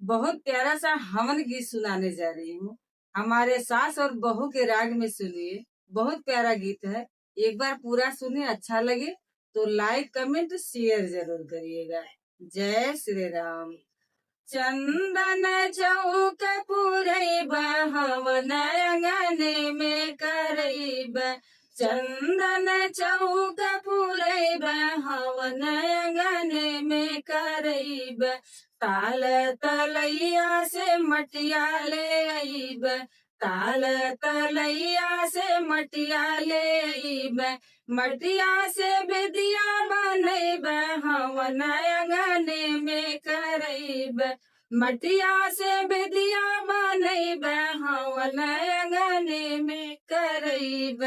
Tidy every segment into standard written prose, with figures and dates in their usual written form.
बहुत प्यारा सा हवन गीत सुनाने जा रही हूँ। हमारे सास और बहू के राग में सुनिए। बहुत प्यारा गीत है। एक बार पूरा सुनिए, अच्छा लगे तो लाइक कमेंट शेयर जरूर करिएगा। जय श्री राम। चंदन चौक पुरैब हवन अंगने में करैब। चंदन चौक पुरैब हवन अंगने में करैब। ताल तलैया से मटिया ले अइब। ताल तलैया से मटिया ले अइब। मटिया से बेदिया बनैब हवन अंगने में करैब। मटिया से बेदिया बनैब हवन अंगने में करैब।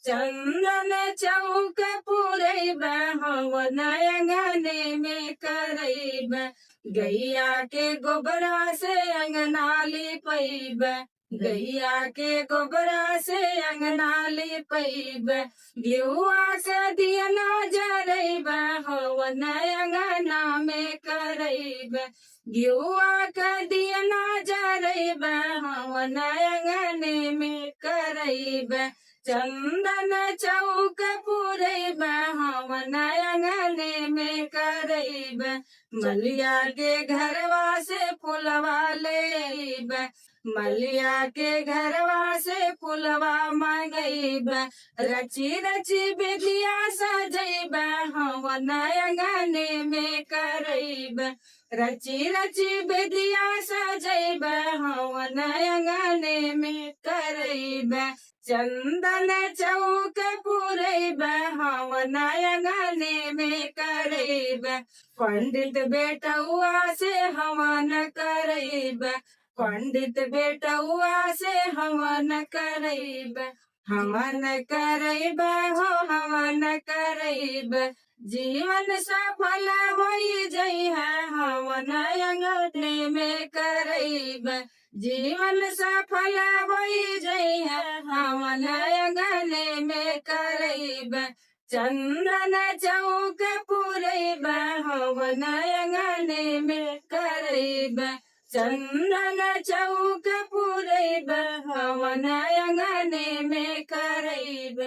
चंदन चौक पुरैब हवन अंगने में करैब। गैया के गोबरा से अंगना लिपैब। गैया के गोबरा से अंगना लिपैब। गेहुआ से दियना जरैब हवन अंगना में करैब। गेहुआ के दियना जरैब हवन अंगने में करैब। चंदन चौक पुरैब हवन अंगने में करैब। मलिया के घरवा से फुलवा ले अइब। मलिया के घरवा से फुलवा मंगैब। रची रची बेदिया सजैब हवन अंगने में करैब। रची रची बेदिया सजैब हवन अंगने में करैब। चंदन चौक पुरैब हवन अंगने में करैब। पंडित बेटउआ से हवन करैब। पंडित बेटउआ से हवन करैब। हवन करैब हो हवन करैब। जीवन सफल होई जइहा हवन अंगने में करैब। जीवन सफल होई जइहा हवन अंगने में करैब। चंदन चौक पुरैब हवन अंगने में करैब। चंदन चौक पुरैब हवन अंगने में करैब।